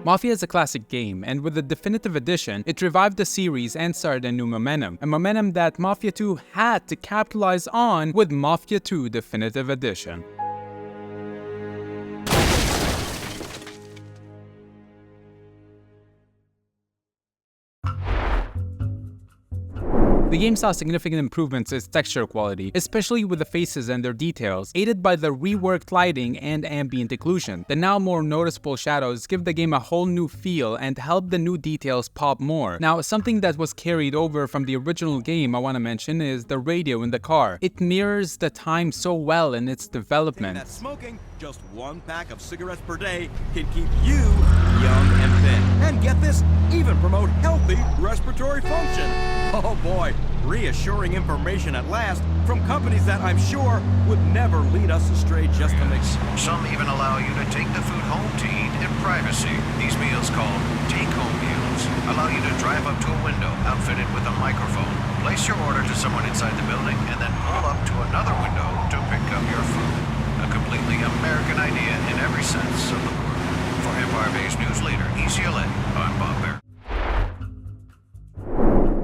Mafia is a classic game, and with the definitive edition, it revived the series and started a new momentum. A momentum that Mafia 2 had to capitalize on with Mafia 2 Definitive Edition. The game saw significant improvements in its texture quality, especially with the faces and their details, aided by the reworked lighting and ambient occlusion. The now more noticeable shadows give the game a whole new feel and help the new details pop more. Now, something that was carried over from the original game I want to mention is the radio in the car. It mirrors the time so well in its development. That smoking just one pack of cigarettes per day can keep you young and thin. And get this, even promote healthy respiratory function. Oh boy, reassuring information at last from companies that I'm sure would never lead us astray just to make sense. Some even allow you to take the food home to eat in privacy. These meals, called take-home meals, allow you to drive up to a window outfitted with a microphone, place your order to someone inside the building, and then pull up to another window to pick up your food. A completely American idea in every sense of the word. For Empire-based news leader ECLA, I'm Bob Bear.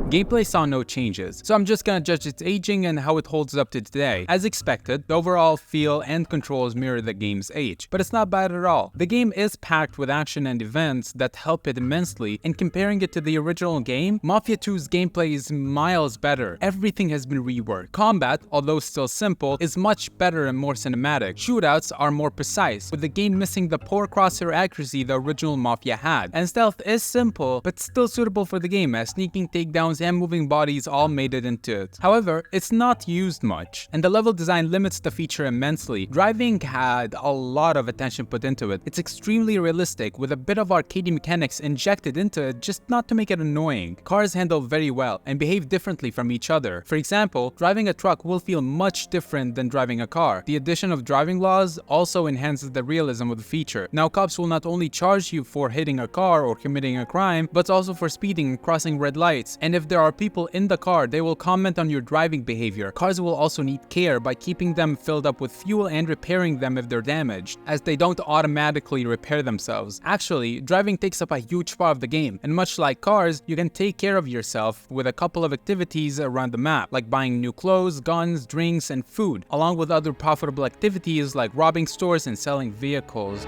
Gameplay saw no changes, so I'm just gonna judge its aging and how it holds up to today. As expected, the overall feel and controls mirror the game's age, but it's not bad at all. The game is packed with action and events that help it immensely, and comparing it to the original game, Mafia 2's gameplay is miles better. Everything has been reworked. Combat, although still simple, is much better and more cinematic. Shootouts are more precise, with the game missing the poor crosshair accuracy the original Mafia had. And stealth is simple, but still suitable for the game, as sneaking takedowns and moving bodies all made it into it. However, it's not used much, and the level design limits the feature immensely. Driving had a lot of attention put into it. It's extremely realistic, with a bit of arcade mechanics injected into it just not to make it annoying. Cars handle very well and behave differently from each other. For example, driving a truck will feel much different than driving a car. The addition of driving laws also enhances the realism of the feature. Now, cops will not only charge you for hitting a car or committing a crime, but also for speeding and crossing red lights. And if there are people in the car, they will comment on your driving behavior. Cars will also need care by keeping them filled up with fuel and repairing them if they're damaged, as they don't automatically repair themselves. Actually, driving takes up a huge part of the game, and much like cars, you can take care of yourself with a couple of activities around the map, like buying new clothes, guns, drinks, and food, along with other profitable activities like robbing stores and selling vehicles.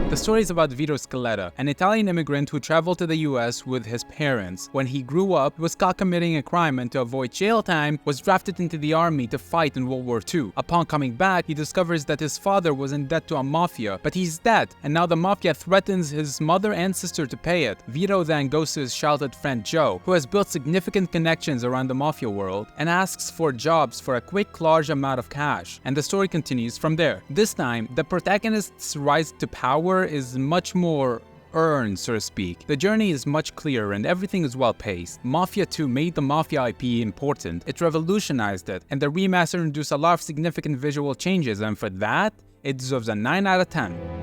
The story is about Vito Scaletta, an Italian immigrant who traveled to the US with his parents. When he grew up, was caught committing a crime, and to avoid jail time, was drafted into the army to fight in World War II. Upon coming back, he discovers that his father was in debt to a mafia, but he's dead, and now the mafia threatens his mother and sister to pay it. Vito then goes to his childhood friend Joe, who has built significant connections around the mafia world, and asks for jobs for a quick, large amount of cash. And the story continues from there. This time, the protagonist's rise to power is much more earned, so to speak. The journey is much clearer and everything is well paced. Mafia 2 made the Mafia IP important. It revolutionized it, and the remaster introduced a lot of significant visual changes, and for that, it deserves a 9 out of 10.